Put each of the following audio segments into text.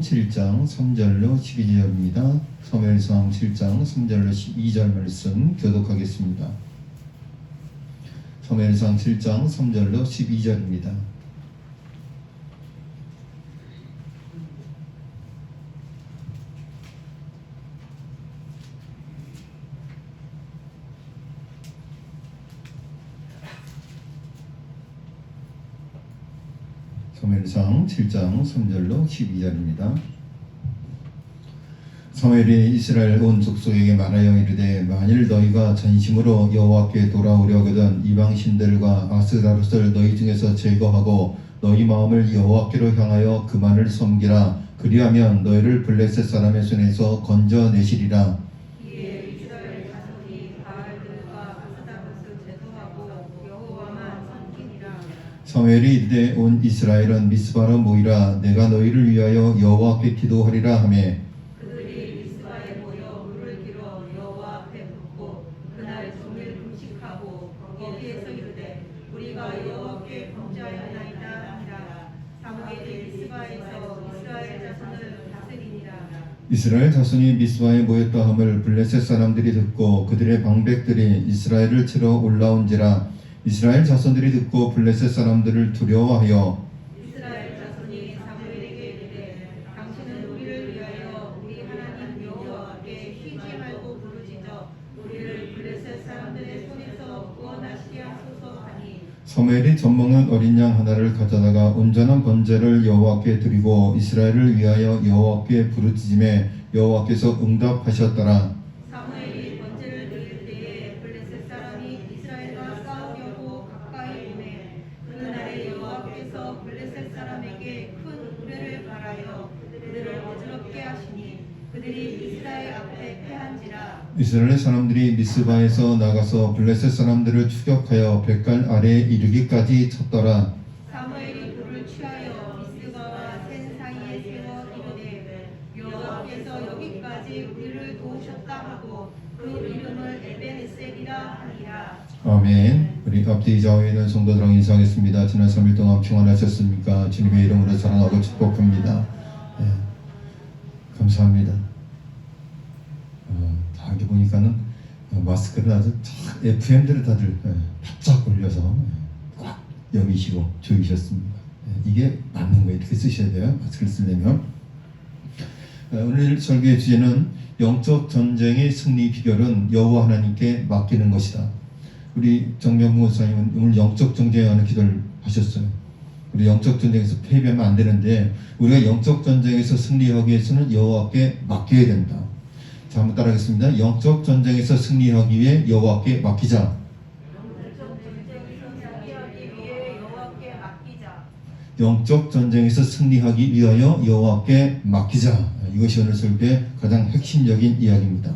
7장 3절로 12절입니다. 사무엘상 7장 3절로 12절 말씀 교독하겠습니다. 사무엘상 7장 3절로 12절입니다. 사무엘상 7장 3절로 12절입니다. 사무엘이 이스라엘 온 족속에게 말하여 이르되 만일 너희가 전심으로 여호와께 돌아오려거든 이방 신들과 아스다롯을 너희 중에서 제거하고 너희 마음을 여호와께로 향하여 그만을 섬기라. 그리하면 너희를 블레셋 사람의 손에서 건져내시리라. 사무엘이 이르되 온 이스라엘은 미스바로 모이라. 내가 너희를 위하여 여호와께 기도하리라 하매 그들이 미스바에 모여 물을 길어 여호와 앞에 붓고 그날 종일 금식하고 거기에서 이르되 우리가 여호와께 범죄하였나이다 하니라. 사무엘이 미스바에서 이스라엘 자손을 다스리니라. 이스라엘 자손이 미스바에 모였다 함을 블레셋 사람들이 듣고 그들의 방백들이 이스라엘을 치러 올라온지라. 이스라엘 자손들이 듣고 블레셋 사람들을 두려워하여 이스라엘 자손이 사무엘에게 이르되 당신은 우리를 위하여 우리 하나님 여호와께 쉬지 말고 부르짖어 우리를 블레셋 사람들의 손에서 구원하시게 하소서 하니 사무엘이 젖먹는 어린 양 하나를 가져다가 온전한 번제를 여호와께 드리고 이스라엘을 위하여 여호와께 부르짖음에 여호와께서 응답하셨더라. 사무엘이 번제를 드릴 때에 블레셋 사람이 이스라엘과 싸우려고 가까이 오매 그날에 여호와께서 블레셋 사람에게 큰 우레를 발하여 그들을 어지럽게 하시니 그들이 이스라엘 앞에 패한지라. 이스라엘 사람들이 미스바에서 나가서 블레셋 사람들을 추격하여 뱃갈 아래에 이르기까지 쳤더라. 사무엘이 불을 취하여 미스바와 센 사이에 세워 이르되 여호와께서 여기까지 우리를 도우셨다 하고 그 이름을 에벤에셀이라 하니라. 아멘. 우리 앞뒤 좌우에 있는 성도들랑 인사하겠습니다. 지난 3일 동안 평안하셨습니까? 주님의 이름으로 사랑하고 축복합니다. 감사합니다. 다 여기 보니까는 마스크를 아주 FM들을 다들 바짝 올려서 꽉 여미시고 조이셨습니다. 이게 맞는 거예요. 이렇게 쓰셔야 돼요. 마스크를 쓰려면. 오늘 설교의 주제는 영적 전쟁의 승리 비결은 여호와 하나님께 맡기는 것이다. 우리 정명구 목사님은 오늘 영적 전쟁에 관한 기도를 하셨어요. 우리 영적 전쟁에서 패배하면 안 되는데 우리가 영적 전쟁에서 승리하기 위해서는 여호와께 맡겨야 된다. 자, 한번 따라하겠습니다. 영적 전쟁에서 승리하기 위해 여호와께 맡기자. 영적 전쟁에서 승리하기 위하여 여호와께 맡기자. 이것이 오늘 설교의 가장 핵심적인 이야기입니다.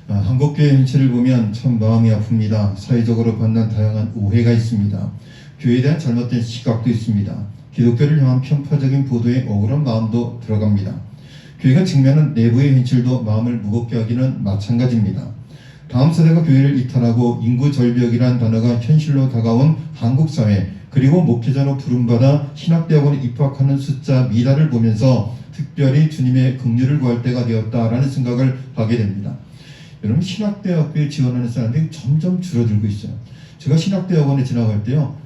한국교회 현실을 보면 참 마음이 아픕니다. 사회적으로 받는 다양한 오해가 있습니다. 교회에 대한 잘못된 시각도 있습니다. 기독교를 향한 편파적인 보도에 억울한 마음도 들어갑니다. 교회가 직면한 내부의 현실도 마음을 무겁게 하기는 마찬가지입니다. 다음 세대가 교회를 이탈하고 인구 절벽이란 단어가 현실로 다가온 한국 사회, 그리고 목회자로 부름받아 신학대학원에 입학하는 숫자 미달을 보면서 특별히 주님의 긍휼을 구할 때가 되었다라는 생각을 하게 됩니다. 여러분, 신학대학교에 지원하는 사람들이 점점 줄어들고 있어요. 제가 신학대학원에 지나갈 때요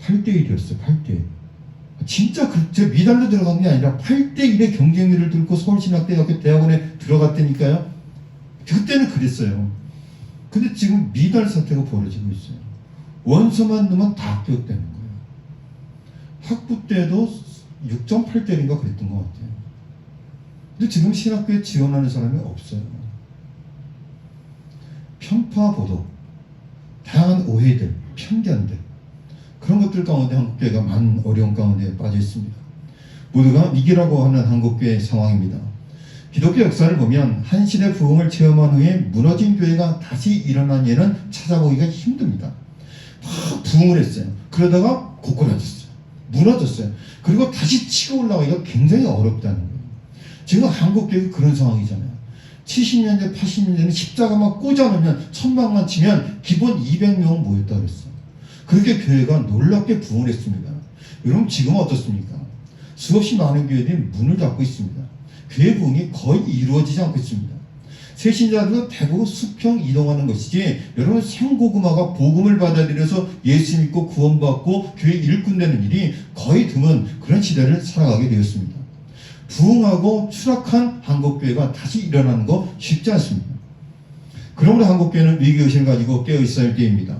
8대1이었어요. 8대1. 진짜 제 미달로 들어간 게 아니라 8대1의 경쟁률을 뚫고 서울신학대학교 대학원에 들어갔다니까요. 그때는 그랬어요. 근데 지금 미달 사태가 벌어지고 있어요. 원서만 넣으면 다 합격되는 거예요. 학부 때도 6.8대인가 그랬던 것 같아요. 근데 지금 신학교에 지원하는 사람이 없어요. 편파 보도, 다양한 오해들, 편견들, 그런 것들 가운데 한국교회가 많은 어려운 가운데 빠져 있습니다. 모두가 위기라고 하는 한국교회 상황입니다. 기독교 역사를 보면 한 시대 부흥을 체험한 후에 무너진 교회가 다시 일어난 예는 찾아보기가 힘듭니다. 다 부흥을 했어요. 그러다가 고꾸라졌어요. 무너졌어요. 그리고 다시 치고 올라가기가 굉장히 어렵다는 거예요. 지금 한국교회가 그런 상황이잖아요. 70년대, 80년대는 십자가만 꽂아놓으면 천막만 치면 기본 200명 모였다 그랬어요. 그렇게 교회가 놀랍게 부흥을 했습니다. 여러분, 지금은 어떻습니까? 수없이 많은 교회들이 문을 닫고 있습니다. 교회 부흥이 거의 이루어지지 않고 있습니다. 새신자들도 대부분 수평 이동하는 것이지 여러분 생고구마가 복음을 받아들여서 예수 믿고 구원받고 교회 일꾼 되는 일이 거의 드문 그런 시대를 살아가게 되었습니다. 부흥하고 추락한 한국교회가 다시 일어나는 거 쉽지 않습니다. 그러므로 한국교회는 위기의식을 가지고 깨어있어야 할 때입니다.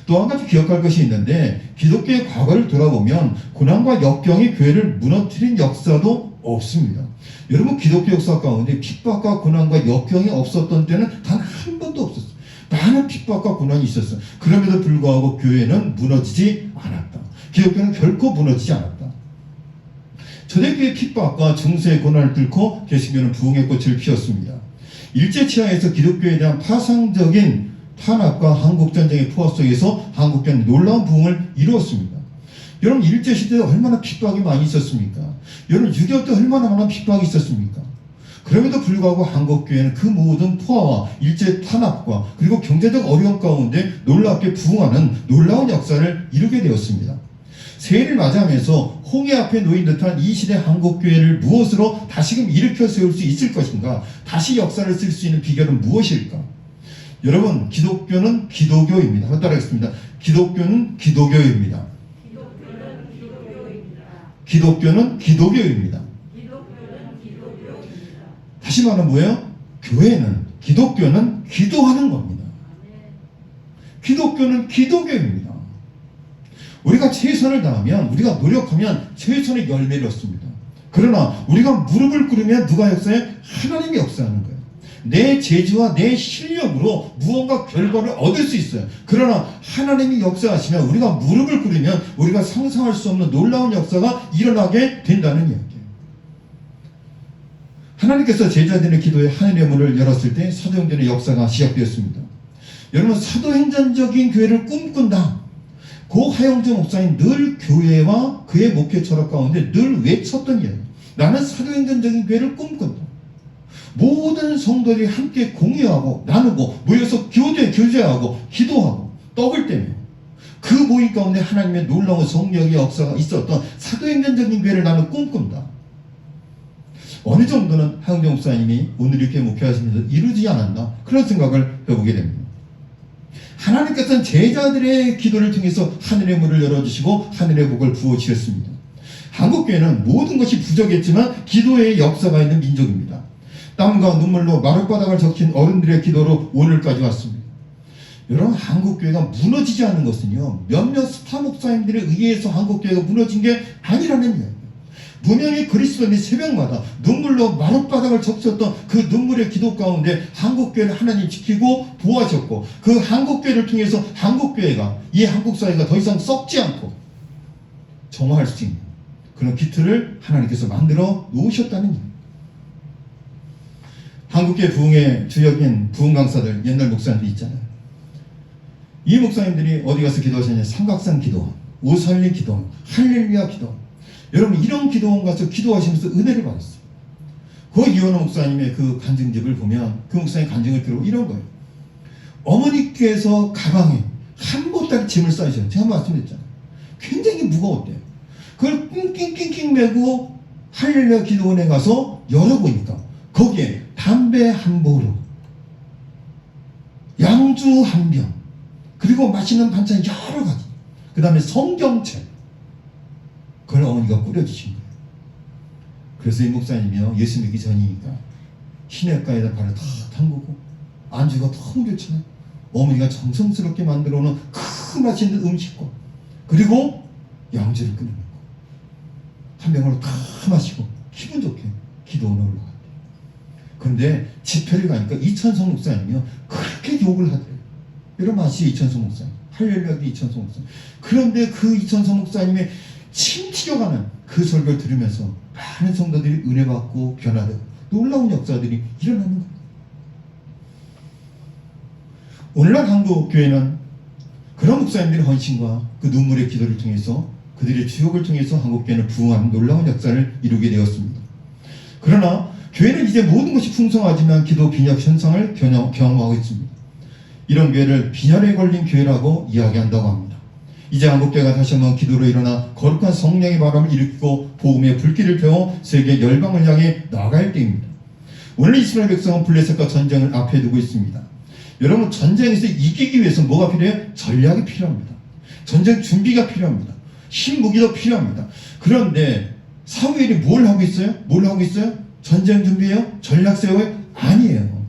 또 한 가지 기억할 것이 있는데 기독교의 과거를 돌아보면 고난과 역경이 교회를 무너뜨린 역사도 없습니다. 여러분 기독교 역사 가운데 핍박과 고난과 역경이 없었던 때는 단 한 번도 없었어요. 많은 핍박과 고난이 있었어요. 그럼에도 불구하고 교회는 무너지지 않았다. 기독교는 결코 무너지지 않았다. 초대교회 핍박과 중세의 고난을 뚫고 개신교는 부흥의 꽃을 피웠습니다. 일제치하에서 기독교에 대한 파상적인 탄압과 한국전쟁의 포화 속에서 한국교회는 놀라운 부흥을 이루었습니다. 여러분 일제시대에 얼마나 핍박이 많이 있었습니까? 여러분 6.25 때 얼마나 많은 핍박이 있었습니까? 그럼에도 불구하고 한국교회는 그 모든 포화와 일제 탄압과 그리고 경제적 어려움 가운데 놀랍게 부흥하는 놀라운 역사를 이루게 되었습니다. 새해를 맞이하면서 홍해 앞에 놓인 듯한 이 시대 한국교회를 무엇으로 다시금 일으켜 세울 수 있을 것인가? 다시 역사를 쓸 수 있는 비결은 무엇일까? 여러분 기독교는 기도교입니다. 한번 따라하겠습니다. 기독교는 기도교입니다. 기독교는 기도교입니다. 다시 말하면 뭐예요? 교회는 기독교는 기도하는 겁니다. 기독교는 기도교입니다. 우리가 최선을 다하면 우리가 노력하면 최선의 열매를 얻습니다. 그러나 우리가 무릎을 꿇으면 누가 역사해? 하나님이 역사하는 거예요. 내 재주와 내 실력으로 무언가 결과를 얻을 수 있어요. 그러나 하나님이 역사하시면 우리가 무릎을 꿇으면 우리가 상상할 수 없는 놀라운 역사가 일어나게 된다는 이야기예요. 하나님께서 제자들의 기도에 하늘의 문을 열었을 때 사도행전의 역사가 시작되었습니다. 여러분 사도행전적인 교회를 꿈꾼다. 고 하영주 목사님 늘 교회와 그의 목회 철학 가운데 늘 외쳤던 이야기. 나는 사도행전적인 교회를 꿈꾼다. 모든 성도들이 함께 공유하고 나누고 모여서 교제하고 기도하고 떡을 떼며 그 모임 가운데 하나님의 놀라운 성령의 역사가 있었던 사도행전적인 교회를 나는 꿈꾼다. 어느 정도는 하영주 목사님이 오늘 이렇게 목회하시면서 이루지 않았나 그런 생각을 해보게 됩니다. 하나님께서는 제자들의 기도를 통해서 하늘의 문을 열어주시고 하늘의 복을 부어주셨습니다. 한국교회는 모든 것이 부족했지만 기도의 역사가 있는 민족입니다. 땀과 눈물로 마룻바닥을 적신 어른들의 기도로 오늘까지 왔습니다. 여러분 한국교회가 무너지지 않은 것은요 몇몇 스타 목사님들에 의해서 한국교회가 무너진 게 아니라는 이야기예요. 분명히 그리스도인이 새벽마다 눈물로 마룻바닥을 적셨던 그 눈물의 기도 가운데 한국교회를 하나님 지키고 보호하셨고 그 한국교회를 통해서 한국교회가 이 한국사회가 더 이상 썩지 않고 정화할 수 있는 그런 기틀을 하나님께서 만들어 놓으셨다는 이야기입니다. 한국교회 부흥의 주역인 부흥 강사들 옛날 목사님들이 있잖아요. 이 목사님들이 어디 가서 기도하셨냐? 삼각산 기도, 오살리 기도, 할렐루야 기도. 여러분 이런 기도원 가서 기도하시면서 은혜를 받았어요. 그 이원호 목사님의 그 간증집을 보면 그 목사님 간증을 들어보면 이런 거예요. 어머니께서 가방에 한 보따리 짐을 싸주셨어요. 제가 말씀드렸잖아요. 굉장히 무거웠대요. 그걸 낑낑낑낑 메고 할렐루야 기도원에 가서 열어보니까 거기에 담배 한 보루, 양주 한 병, 그리고 맛있는 반찬 여러 가지, 그 다음에 성경책, 그걸 어머니가 뿌려주신 거예요. 그래서 이 목사님이요 예수 믿기 전이니까 시냇가에다 발을 다 담그고 안주가 너무 좋잖아요. 어머니가 정성스럽게 만들어 놓은 큰 맛있는 음식과 그리고 양주를 끓여놓고 한 병으로 다 마시고 기분 좋게 기도원에 올라갔대요. 그런데 집회를 가니까 이천성 목사님이요 그렇게 욕을 하더래요. 여러분 아시죠? 이천성 목사님, 할렐루야기 이천성 목사님. 그런데 그 이천성 목사님의 침 튀겨가는 그 설교를 들으면서 많은 성도들이 은혜 받고 변화되고 놀라운 역사들이 일어나는 겁니다. 오늘날 한국 교회는 그런 목사님들의 헌신과 그 눈물의 기도를 통해서 그들의 주역을 통해서 한국 교회는 부흥하는 놀라운 역사를 이루게 되었습니다. 그러나 교회는 이제 모든 것이 풍성하지만 기도 빈혈 현상을 경험하고 있습니다. 이런 교회를 빈혈에 걸린 교회라고 이야기한다고 합니다. 이제 한국교회가 다시 한번 기도로 일어나 거룩한 성령의 바람을 일으키고 복음의 불길을 태워 세계 열방을 향해 나아갈 때입니다. 오늘 이스라엘 백성은 블레셋과 전쟁을 앞에 두고 있습니다. 여러분, 전쟁에서 이기기 위해서 뭐가 필요해요? 전략이 필요합니다. 전쟁 준비가 필요합니다. 신무기도 필요합니다. 그런데 사무엘이 뭘 하고 있어요? 뭘 하고 있어요? 전쟁 준비해요? 전략 세워요? 아니에요.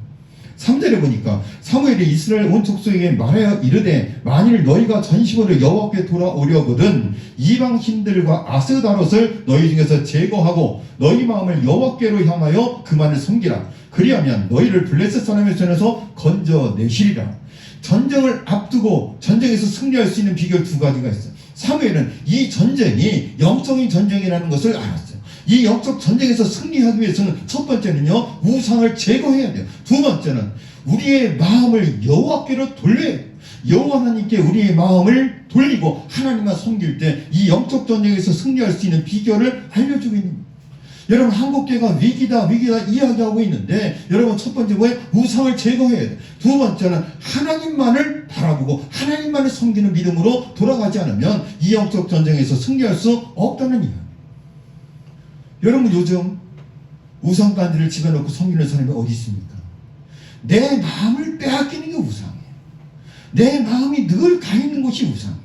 3절에 보니까 사무엘이 이스라엘 온 족속에게 말하여 이르되 만일 너희가 전심으로 여호와께 돌아오려거든 이방 신들과 아스다롯을 너희 중에서 제거하고 너희 마음을 여호와께로 향하여 그만을 섬기라. 그리하면 너희를 블레셋 사람의 손에서 건져내시리라. 전쟁을 앞두고 전쟁에서 승리할 수 있는 비결 두 가지가 있어요. 사무엘은 이 전쟁이 영적인 전쟁이라는 것을 알았어요. 이 영적 전쟁에서 승리하기 위해서는 첫 번째는요, 우상을 제거해야 돼요. 두 번째는 우리의 마음을 여호와께로 돌려야 돼요. 여호와 하나님께 우리의 마음을 돌리고 하나님만 섬길 때 이 영적 전쟁에서 승리할 수 있는 비결을 알려주고 있는 거예요. 여러분, 한국교회가 위기다 이야기하고 있는데 여러분, 첫 번째 뭐예요? 우상을 제거해야 돼요. 두 번째는 하나님만을 바라보고 하나님만을 섬기는 믿음으로 돌아가지 않으면 이 영적 전쟁에서 승리할 수 없다는 이야기예요. 여러분, 요즘 우상단지를 집에 넣고 섬기는 사람이 어디 있습니까? 내 마음을 빼앗기는 게 우상이에요. 내 마음이 늘 가 있는 곳이 우상이에요.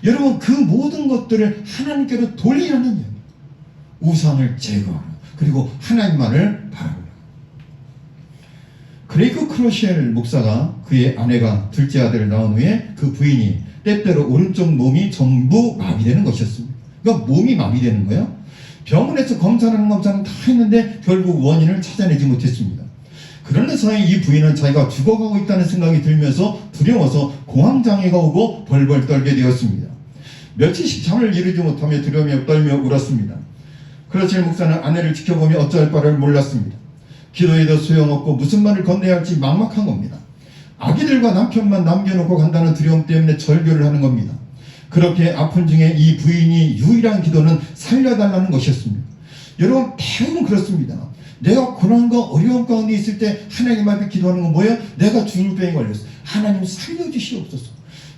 여러분, 그 모든 것들을 하나님께로 돌리라는 이야기예요. 우상을 제거하라. 그리고 하나님만을 바라보라. 크레이크 크로시엘 목사가 그의 아내가 둘째 아들을 낳은 후에 그 부인이 때때로 오른쪽 몸이 전부 마비되는 것이었습니다. 그러니까 몸이 마비되는 거예요. 병원에서 검사하는 다 했는데 결국 원인을 찾아내지 못했습니다. 그러는 사이 이 부인은 자기가 죽어가고 있다는 생각이 들면서 두려워서 공황장애가 오고 벌벌 떨게 되었습니다. 며칠씩 잠을 이루지 못하며 두려움에 떨며 울었습니다. 크로시엘 목사는 아내를 지켜보며 어찌할 바를 몰랐습니다. 기도해도 소용없고 무슨 말을 건네야 할지 막막한 겁니다. 아기들과 남편만 남겨놓고 간다는 두려움 때문에 절규를 하는 겁니다. 그렇게 아픈 중에 이 부인이 유일한 기도는 살려달라는 것이었습니다. 여러분, 대부분 그렇습니다. 내가 고난과 어려움 가운데 있을 때 하나님 앞에 기도하는 건 뭐예요? 내가 죽을 병에 걸렸어. 하나님 살려주시옵소서.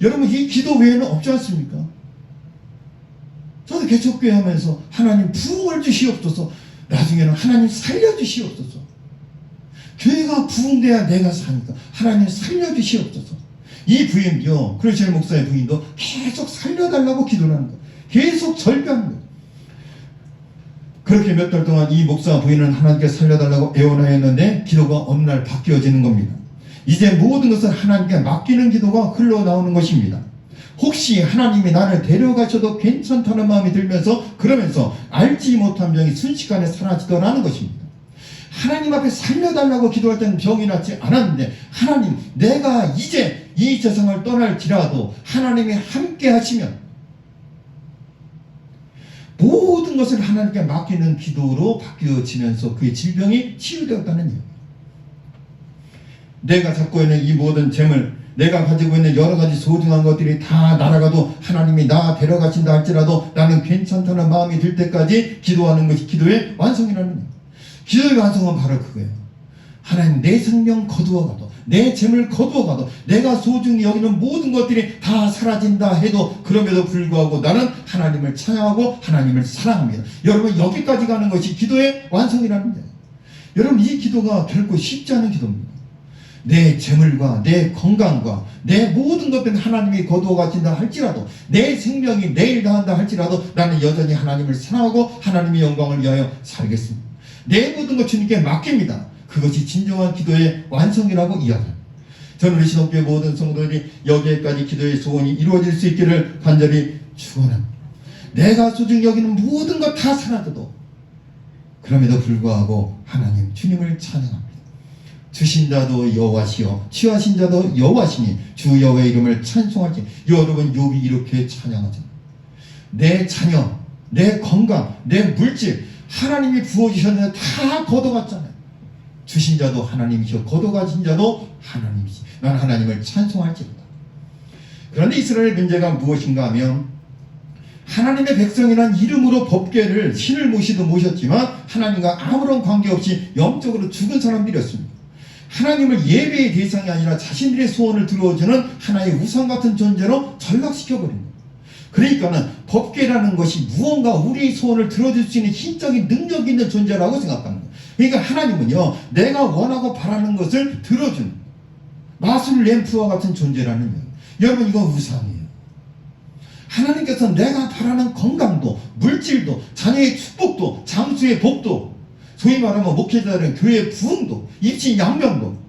여러분, 이 기도 외에는 없지 않습니까? 저도 개척교회 하면서 하나님 부흥을 주시옵소서. 나중에는 하나님 살려주시옵소서. 교회가 부흥돼야 내가 사니까 하나님 살려주시옵소서. 이 부인도, 크로시엘 목사의 부인도 계속 살려달라고 기도를 하는 거예요. 계속 절규하는 거예요. 그렇게 몇 달 동안 이 목사 부인은 하나님께 살려달라고 애원하였는데 기도가 어느 날 바뀌어지는 겁니다. 이제 모든 것을 하나님께 맡기는 기도가 흘러나오는 것입니다. 혹시 하나님이 나를 데려가셔도 괜찮다는 마음이 들면서 그러면서 알지 못한 병이 순식간에 사라지더라는 것입니다. 하나님 앞에 살려달라고 기도할 때는 병이 낫지 않았는데 하나님, 내가 이제 이 세상을 떠날지라도 하나님이 함께 하시면 모든 것을 하나님께 맡기는 기도로 바뀌어지면서 그의 질병이 치유되었다는 이야기예요. 내가 갖고 있는 이 모든 재물, 내가 가지고 있는 여러 가지 소중한 것들이 다 날아가도 하나님이 나 데려가신다 할지라도 나는 괜찮다는 마음이 들 때까지 기도하는 것이 기도의 완성이라는 거예요. 기도의 완성은 바로 그거예요. 하나님, 내 생명 거두어가도, 내 재물 거두어가도, 내가 소중히 여기는 모든 것들이 다 사라진다 해도 그럼에도 불구하고 나는 하나님을 찬양하고 하나님을 사랑합니다. 여러분, 여기까지 가는 것이 기도의 완성이라는 거예요. 여러분, 이 기도가 결코 쉽지 않은 기도입니다. 내 재물과 내 건강과 내 모든 것들은 하나님이 거두어 가신다 할지라도, 내 생명이 내일 다한다 할지라도 나는 여전히 하나님을 사랑하고 하나님의 영광을 위하여 살겠습니다. 내 모든 것 주님께 맡깁니다. 그것이 진정한 기도의 완성이라고 이야기합니다. 저는 우리 신학교의 모든 성도들이 여기에까지 기도의 소원이 이루어질 수 있기를 간절히 축원합니다. 내가 소중히 여기는 모든 것 다 사라져도 그럼에도 불구하고 하나님, 주님을 찬양합니다. 주신 자도 여호와시요 취하신 자도 여호와시니 주 여호와의 이름을 찬송하지. 여러분, 욥이 이렇게 찬양하잖아요. 내 자녀, 내 건강, 내 물질 하나님이 부어주셨는데 다 걷어갔잖아요. 주신 자도 하나님이시오 걷어가신 자도 하나님이시. 난 하나님을 찬송할지로다. 그런데 이스라엘의 문제가 무엇인가 하면 하나님의 백성이란 이름으로 법궤를 신을 모시도 모셨지만 하나님과 아무런 관계없이 영적으로 죽은 사람들이었습니다. 하나님을 예배의 대상이 아니라 자신들의 소원을 들어주는 하나의 우상 같은 존재로 전락시켜버린 거예요. 그러니까는 법궤라는 것이 무언가 우리의 소원을 들어줄 수 있는 힘적인 능력이 있는 존재라고 생각하는 거예요. 그러니까 하나님은요, 내가 원하고 바라는 것을 들어주는 마술 램프와 같은 존재라는 거예요. 여러분, 이건 우상이에요. 하나님께서 내가 바라는 건강도, 물질도, 자녀의 축복도, 장수의 복도, 소위 말하면 목회자들은 교회의 부흥도, 입시 양명도,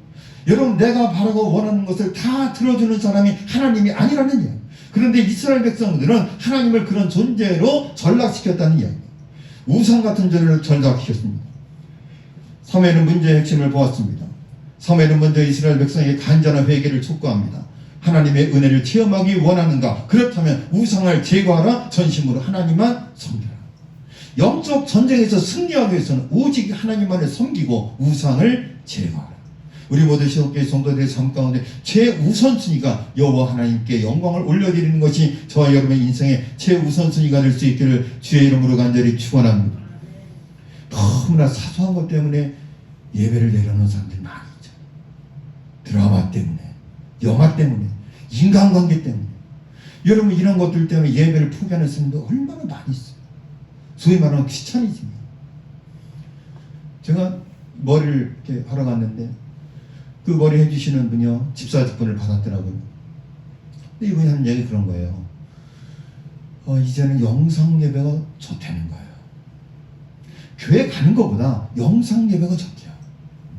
여러분, 내가 바라고 원하는 것을 다 들어주는 사람이 하나님이 아니라는 이야기. 그런데 이스라엘 백성들은 하나님을 그런 존재로 전락시켰다는 이야기. 우상 같은 존재로 전락시켰습니다. 사무엘은 문제의 핵심을 보았습니다. 사무엘은 먼저 이스라엘 백성에게 간절한 회개를 촉구합니다. 하나님의 은혜를 체험하기 원하는가? 그렇다면 우상을 제거하라. 전심으로 하나님만 섬겨라. 영적 전쟁에서 승리하기 위해서는 오직 하나님만을 섬기고 우상을 제거하라. 우리 모두 시독교회 성도들의 삶 가운데 최우선순위가 여호와 하나님께 영광을 올려드리는 것이 저와 여러분의 인생의 최우선순위가 될 수 있기를 주의 이름으로 간절히 축원합니다. 너무나 사소한 것 때문에 예배를 내려놓은 사람들이 많이 있죠. 드라마 때문에, 영화 때문에, 인간관계 때문에. 여러분, 이런 것들 때문에 예배를 포기하는 사람도 얼마나 많이 있어요. 소위 말하는 귀차니즘이에요. 제가 머리를 이렇게 하러 갔는데 그 머리 해주시는 분이요, 집사직분을 받았더라고요. 근데 이분이 하는 얘기 그런 거예요. 이제는 영상 예배가 좋다는 거예요. 교회 가는 것보다 영상 예배가 좋대요.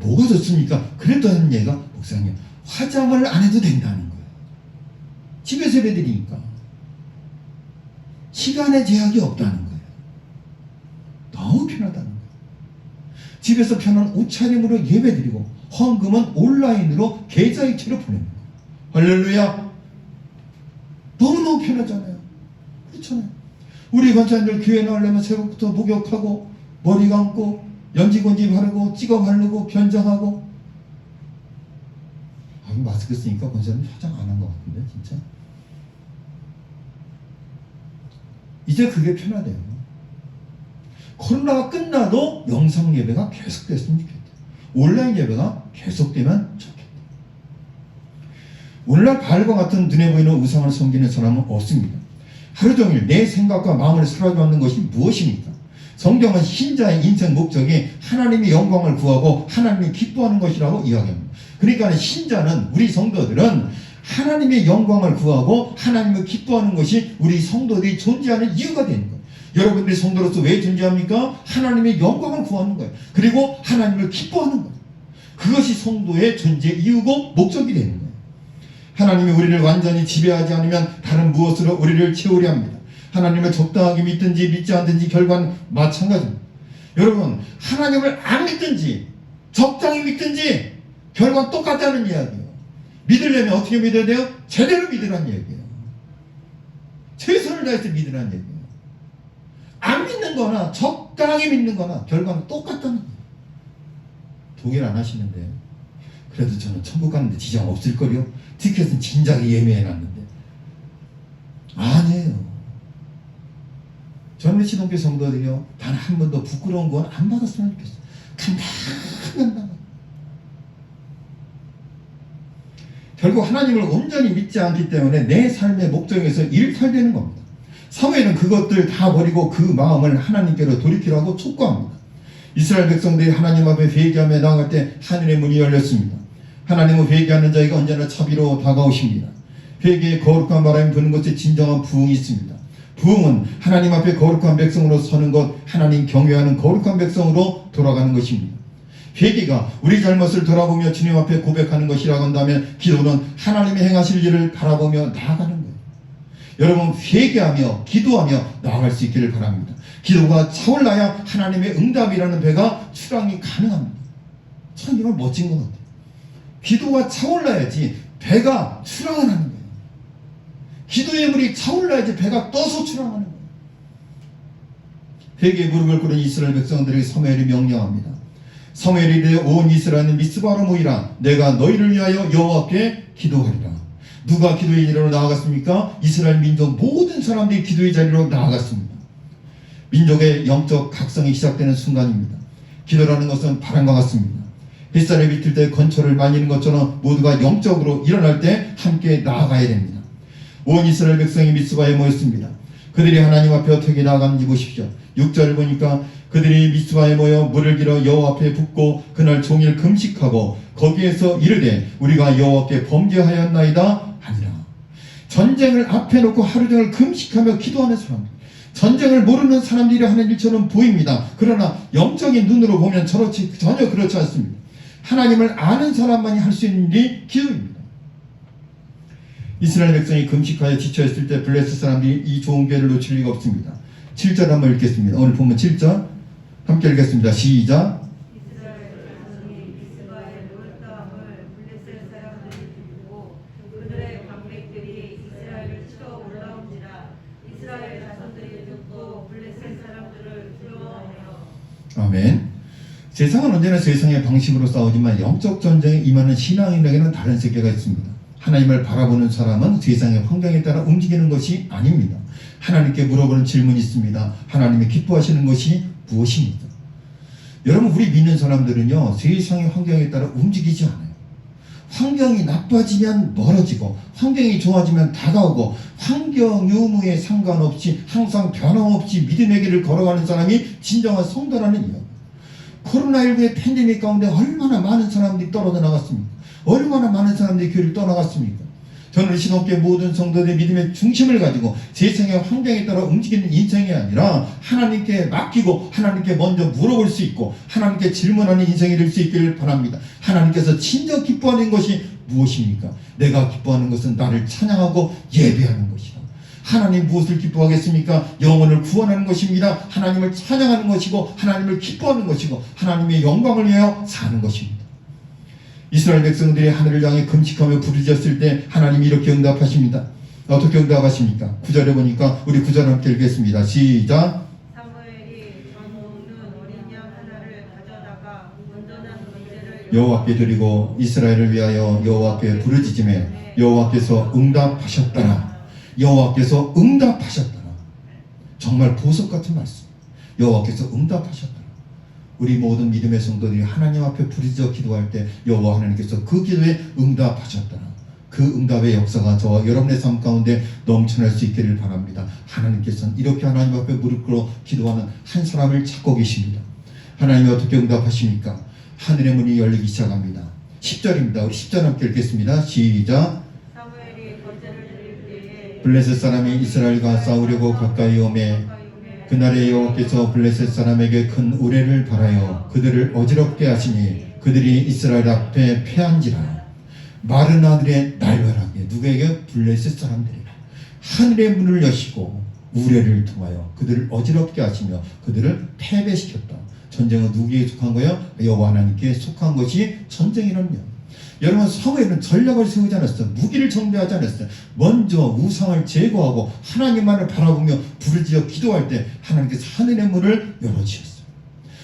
뭐가 좋습니까? 그랬더니 얘가, 목사님, 화장을 안 해도 된다는 거예요. 집에서 예배 드리니까. 시간의 제약이 없다는 거예요. 너무 편하다는 거예요. 집에서 편한 옷차림으로 예배 드리고 헌금은 온라인으로 계좌이체로 보내는 거예요. 할렐루야. 너무너무 편하잖아요. 그렇잖아요. 우리 권사님들 교회 나오려면 새벽부터 목욕하고 머리 감고 연지곤지 바르고 찍어 바르고 변장하고. 마스크 쓰니까 권사님 화장 안 한 것 같은데 진짜. 이제 그게 편하대요. 코로나가 끝나도 영상 예배가 계속됐으면 좋겠다. 온라인 예배가 계속되면 좋겠다. 오늘날 바알과 같은 눈에 보이는 우상을 섬기는 사람은 없습니다. 하루 종일 내 생각과 마음을 사로잡는 것이 무엇입니까? 성경은 신자의 인생 목적이 하나님의 영광을 구하고 하나님이 기뻐하는 것이라고 이야기합니다. 그러니까 신자는, 우리 성도들은 하나님의 영광을 구하고 하나님을 기뻐하는 것이 우리 성도들이 존재하는 이유가 되는 거예요. 여러분들이 성도로서 왜 존재합니까? 하나님의 영광을 구하는 거예요. 그리고 하나님을 기뻐하는 거예요. 그것이 성도의 존재 이유고 목적이 되는 거예요. 하나님이 우리를 완전히 지배하지 않으면 다른 무엇으로 우리를 채우려 합니다. 하나님을 적당하게 믿든지 믿지 않든지 결과는 마찬가지입니다. 여러분, 하나님을 안 믿든지 적당히 믿든지 결과는 똑같다는 이야기예요. 믿으려면 어떻게 믿어야 돼요? 제대로 믿으라는 얘기예요. 최선을 다해서 믿으라는 얘기예요. 안 믿는 거나 적당히 믿는 거나 결과는 똑같다는 거예요. 동의를 안 하시는데, 그래도 저는 천국 가는데 지장 없을 거요. 티켓은 진작에 예매해놨는데. 아니에요. 젊은 시동교 성도들이요, 단 한 번도 부끄러운 건 안 받았으면 좋겠어요. 간당간당. 결국 하나님을 온전히 믿지 않기 때문에 내 삶의 목적에서 일탈되는 겁니다. 사무엘은 그것들 다 버리고 그 마음을 하나님께로 돌이키라고 촉구합니다. 이스라엘 백성들이 하나님 앞에 회개하며 나아갈 때 하늘의 문이 열렸습니다. 하나님은 회개하는 자에게 언제나 자비로 다가오십니다. 회개의 거룩한 바람이 부는 것에 진정한 부흥이 있습니다. 부흥은 하나님 앞에 거룩한 백성으로 서는 것, 하나님 경외하는 거룩한 백성으로 돌아가는 것입니다. 회개가 우리 잘못을 돌아보며 주님 앞에 고백하는 것이라고 한다면, 기도는 하나님이 행하실 일을 바라보며 나아가는 거예요. 여러분, 회개하며 기도하며 나아갈 수 있기를 바랍니다. 기도가 차올라야 하나님의 응답이라는 배가 출항이 가능합니다. 참 정말 멋진 것 같아요. 기도가 차올라야지 배가 출항을 하는 거예요. 기도의 물이 차올라야지 배가 떠서 출항하는 거예요. 회개의 무릎을 꿇은 이스라엘 백성들에게 사무엘이 명령합니다. 사무엘이 이르되 온 이스라엘은 미스바로 모이라. 내가 너희를 위하여 여호와께 기도하리라. 누가 기도의 자리로 나아갔습니까? 이스라엘 민족 모든 사람들이 기도의 자리로 나아갔습니다. 민족의 영적 각성이 시작되는 순간입니다. 기도라는 것은 바람과 같습니다. 햇살에 비틀 때 건초를 말리는 것처럼 모두가 영적으로 일어날 때 함께 나아가야 됩니다. 온 이스라엘 백성이 미스바에 모였습니다. 그들이 하나님 앞에 어떻게 나아가는지 보십시오. 6절을 보니까 그들이 미스바에 모여 물을 길어 여호와 앞에 붓고 그날 종일 금식하고 거기에서 이르되 우리가 여호와께 범죄하였나이다 하니라. 전쟁을 앞에 놓고 하루 종일 금식하며 기도하는 사람들, 전쟁을 모르는 사람들이 하는 일처럼 보입니다. 그러나 영적인 눈으로 보면 전혀 그렇지 않습니다. 하나님을 아는 사람만이 할 수 있는 일이 기도입니다. 이스라엘 백성이 금식하여 지쳐있을 때 블레셋 사람들이 이 좋은 기회를 놓칠 리가 없습니다. 7절 한번 읽겠습니다. 오늘 보면 7절 함께 읽겠습니다. 시작. 이스라엘 자손이 미스바의 돌담을 블레셋 사람들이 듣고 그들의 방백들이 이스라엘을 치러 올라온지라. 이스라엘 자손들이 듣고 블레셋 사람들을 두려워하여. 아멘. 세상은 언제나 세상의 방식으로 싸우지만 영적 전쟁에 임하는 신앙인에게는 다른 세계가 있습니다. 하나님을 바라보는 사람은 세상의 환경에 따라 움직이는 것이 아닙니다. 하나님께 물어보는 질문이 있습니다. 하나님이 기뻐하시는 것이 무엇입니까? 여러분, 우리 믿는 사람들은요, 세상의 환경에 따라 움직이지 않아요. 환경이 나빠지면 멀어지고 환경이 좋아지면 다가오고 환경 유무에 상관없이 항상 변함없이 믿음의 길을 걸어가는 사람이 진정한 성도라는 이야기. 코로나19의 팬데믹 가운데 얼마나 많은 사람들이 떨어져 나갔습니까? 얼마나 많은 사람들이 교회를 떠나갔습니까? 저는 신혼교회 모든 성도들의 믿음의 중심을 가지고 세상의 환경에 따라 움직이는 인생이 아니라 하나님께 맡기고 하나님께 먼저 물어볼 수 있고 하나님께 질문하는 인생이 될 수 있기를 바랍니다. 하나님께서 진정 기뻐하는 것이 무엇입니까? 내가 기뻐하는 것은 나를 찬양하고 예배하는 것이다. 하나님 무엇을 기뻐하겠습니까? 영혼을 구원하는 것입니다. 하나님을 찬양하는 것이고 하나님을 기뻐하는 것이고 하나님의 영광을 위하여 사는 것입니다. 이스라엘 백성들이 하늘을 향해 금식하며 부르짖었을 때 하나님이 이렇게 응답하십니다. 어떻게 응답하십니까? 9절에 보니까 우리 9절 함께 읽겠습니다. 시작. 사무엘이 전 먹는 어린 양 하나를 가져다가 온전한 번제를 여호와께 드리고 이스라엘을 위하여 여호와께 부르짖음에 여호와께서 응답하셨더라. 여호와께서 응답하셨더라. 정말 보석 같은 말씀. 여호와께서 응답하셨더라. 우리 모든 믿음의 성도들이 하나님 앞에 부르짖어 기도할 때 여호와 하나님께서 그 기도에 응답하셨더라. 그 응답의 역사가 저와 여러분의 삶 가운데 넘쳐날 수 있기를 바랍니다. 하나님께서는 이렇게 하나님 앞에 무릎 꿇어 기도하는 한 사람을 찾고 계십니다. 하나님이 어떻게 응답하십니까? 하늘의 문이 열리기 시작합니다. 10절입니다. 우리 10절 함께 읽겠습니다. 시작. 사무엘이 번제를 드릴 때에 블레셋 사람이 이스라엘과 싸우려고 가까이 오매 그날에 여호와께서 블레셋 사람에게 큰 우레를 발하여 그들을 어지럽게 하시니 그들이 이스라엘 앞에 패한지라. 마른 하늘에 날벼락에 누구에게? 블레셋 사람들에게 하늘의 문을 여시고 우레를 통하여 그들을 어지럽게 하시며 그들을 패배시켰다. 전쟁은 누구에게 속한 거예요? 여호와 하나님께 속한 것이 전쟁이라는. 여러분, 사무엘은 전략을 세우지 않았어요. 무기를 정비하지 않았어요. 먼저 우상을 제거하고 하나님만을 바라보며 부르짖어 기도할 때 하나님께서 하늘의 문을 열어주셨어요.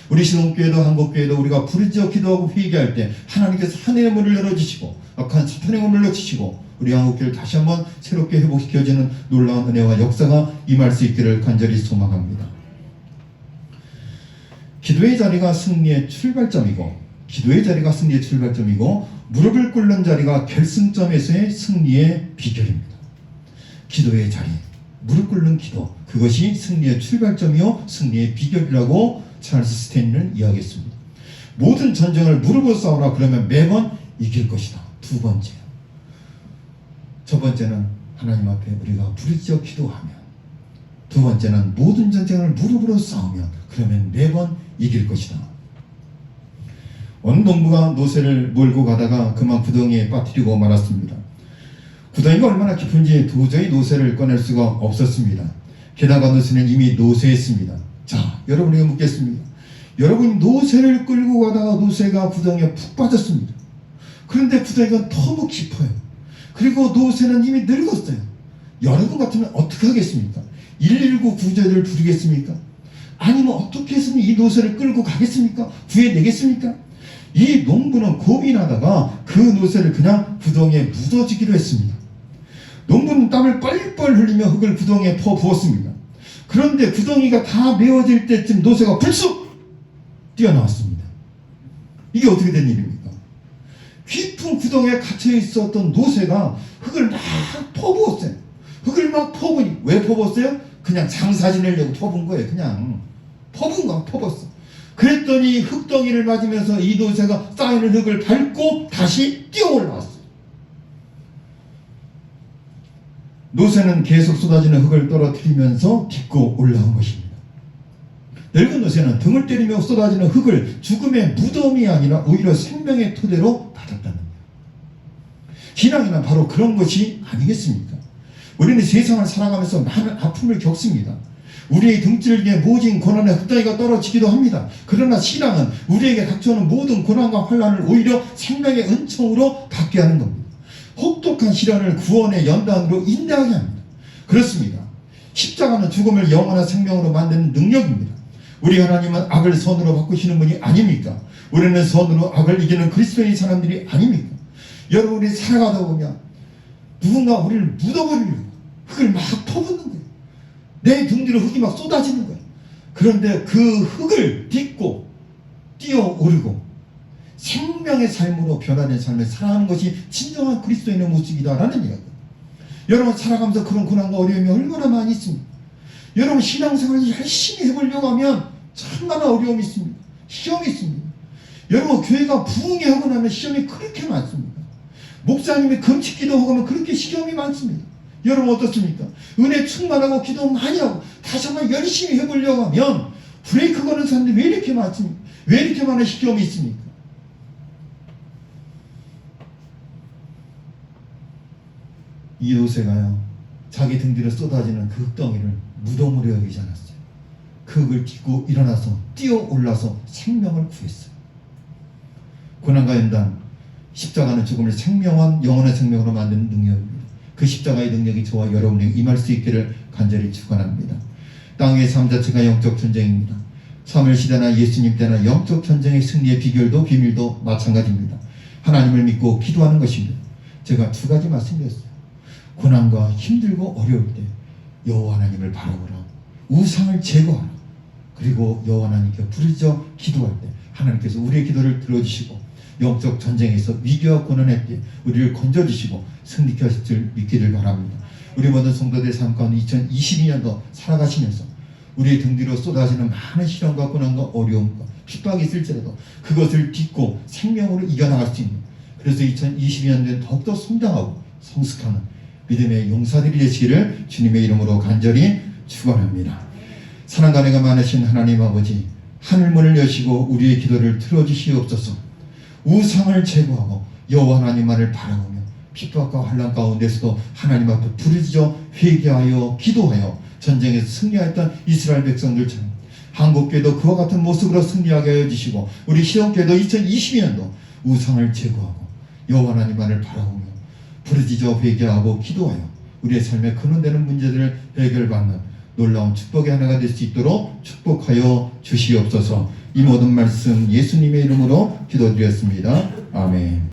우리 신혼교회도 한국교회도 우리가 부르짖어 기도하고 회개할 때 하나님께서 하늘의 문을 열어주시고 악한 사탄의 문을 열어주시고 우리 한국교회를 다시 한번 새롭게 회복시켜주는 놀라운 은혜와 역사가 임할 수 있기를 간절히 소망합니다. 기도의 자리가 승리의 출발점이고 무릎을 꿇는 자리가 결승점에서의 승리의 비결입니다. 기도의 자리, 무릎 꿇는 기도, 그것이 승리의 출발점이요 승리의 비결이라고 찰스 스탠리는 이야기했습니다. 모든 전쟁을 무릎으로 싸우라 그러면 매번 이길 것이다. 두 번째, 첫 번째는 하나님 앞에 우리가 부르짖어 기도하면, 두 번째는 모든 전쟁을 무릎으로 싸우면 그러면 매번 이길 것이다. 어느 농부가 노새를 몰고 가다가 그만 구덩이에 빠뜨리고 말았습니다. 구덩이가 얼마나 깊은지 도저히 노새를 꺼낼 수가 없었습니다. 게다가 노새는 이미 노쇠했습니다. 자, 여러분에게 묻겠습니다. 여러분이 노새를 끌고 가다가 노새가 구덩이에 푹 빠졌습니다. 그런데 구덩이가 너무 깊어요. 그리고 노새는 이미 늙었어요. 여러분 같으면 어떻게 하겠습니까? 119 구조대를 부르겠습니까? 아니면 어떻게 해서는 이 노새를 끌고 가겠습니까? 구해내겠습니까? 이 농부는 고민하다가 그 노새를 그냥 구덩이에 묻어주기로 했습니다. 농부는 땀을 뻘뻘 흘리며 흙을 구덩이에 퍼부었습니다. 그런데 구덩이가 다 메워질 때쯤 노새가 불쑥 뛰어나왔습니다. 이게 어떻게 된 일입니까? 깊은 구덩이에 갇혀 있었던 노새가 흙을 막 퍼부었어요. 흙을 막 퍼부니 왜 퍼부었어요? 그 그냥 장사 지내려고 퍼본 거예요. 그냥 퍼봤어. 그랬더니 흙덩이를 맞으면서 이도새가 쌓이는 흙을 밟고 다시 뛰어 올라왔어요. 노새는 계속 쏟아지는 흙을 떨어뜨리면서 딛고 올라온 것입니다. 늙은 노새는 등을 때리며 쏟아지는 흙을 죽음의 무덤이 아니라 오히려 생명의 토대로 받았다는 거예요. 신앙이란 바로 그런 것이 아니겠습니까? 우리는 세상을 살아가면서 많은 아픔을 겪습니다. 우리의 등줄기에 모진 고난의 흙덩이가 떨어지기도 합니다. 그러나 신앙은 우리에게 닥쳐오는 모든 고난과 환난을 오히려 생명의 은총으로 받게 하는 겁니다. 혹독한 시련을 구원의 연단으로 인내하게 합니다. 그렇습니다. 십자가는 죽음을 영원한 생명으로 만드는 능력입니다. 우리 하나님은 악을 선으로 바꾸시는 분이 아닙니까? 우리는 선으로 악을 이기는 그리스도인 사람들이 아닙니까? 여러분, 우리 살아가다 보면 누군가 우리를 묻어버리려고 흙을 막 퍼붓는 거예요. 내 등 뒤로 흙이 막 쏟아지는 거예요. 그런데 그 흙을 딛고 뛰어오르고 생명의 삶으로 변화된 삶을 살아가는 것이 진정한 그리스도인의 모습이다라는 이야기예요. 여러분, 살아가면서 그런 고난과 어려움이 얼마나 많이 있습니까? 여러분, 신앙생활을 열심히 해보려고 하면 참나 어려움이 있습니다. 시험이 있습니다. 여러분, 교회가 부흥회 하고 나면 시험이 그렇게 많습니다. 목사님이 금식 기도하고 하면 그렇게 시험이 많습니다. 여러분, 어떻습니까? 은혜 충만하고 기도 많이 하고 다시 한번 열심히 해보려고 하면 브레이크 거는 사람들이 왜 이렇게 많습니까? 왜 이렇게 많은 시험이 있습니까? 이도새가요, 자기 등 뒤로 쏟아지는 그 흙덩이를 무덤으로 여기지 않았어요. 그 흙을 딛고 일어나서 뛰어올라서 생명을 구했어요. 고난과 연단, 십자가는 죽음을 생명한 영원한 생명으로 만드는 능력입니다. 그 십자가의 능력이 저와 여러분에게 임할 수 있기를 간절히 축원합니다. 땅의 삶 자체가 영적 전쟁입니다. 사무엘 시대나 예수님 때나 영적 전쟁의 승리의 비결도 비밀도 마찬가지입니다. 하나님을 믿고 기도하는 것입니다. 제가 두 가지 말씀드렸어요. 고난과 힘들고 어려울 때 여호와 하나님을 바라보라. 우상을 제거하라. 그리고 여호와 하나님께 부르짖어 기도할 때 하나님께서 우리의 기도를 들어주시고 영적 전쟁에서 위기와 고난의 때 우리를 건져주시고 승리케 하실 줄 믿기를 바랍니다. 우리 모든 성도들의 삶 가운데 2022년도 살아가시면서 우리의 등 뒤로 쏟아지는 많은 시련과 고난과 어려움과 핍박이 있을지라도 그것을 딛고 생명으로 이겨나갈 수 있는, 그래서 2022년도에 더욱더 성장하고 성숙하는 믿음의 용사들이 되시기를 주님의 이름으로 간절히 축원합니다. 사랑과 은혜가 많으신 하나님 아버지, 하늘문을 여시고 우리의 기도를 들어주시옵소서. 우상을 제거하고 여호와 하나님만을 바라보며 핍박과 환난 가운데서도 하나님 앞에 부르짖어 회개하여 기도하여 전쟁에서 승리하였던 이스라엘 백성들처럼 한국교회도 그와 같은 모습으로 승리하게 하여 주시고 우리 시험교회도 2022년도 우상을 제거하고 여호와 하나님만을 바라보며 부르짖어 회개하고 기도하여 우리의 삶에 근원되는 문제들을 해결받는 놀라운 축복의 하나가 될 수 있도록 축복하여 주시옵소서. 이 모든 말씀 예수님의 이름으로 기도드렸습니다. 아멘.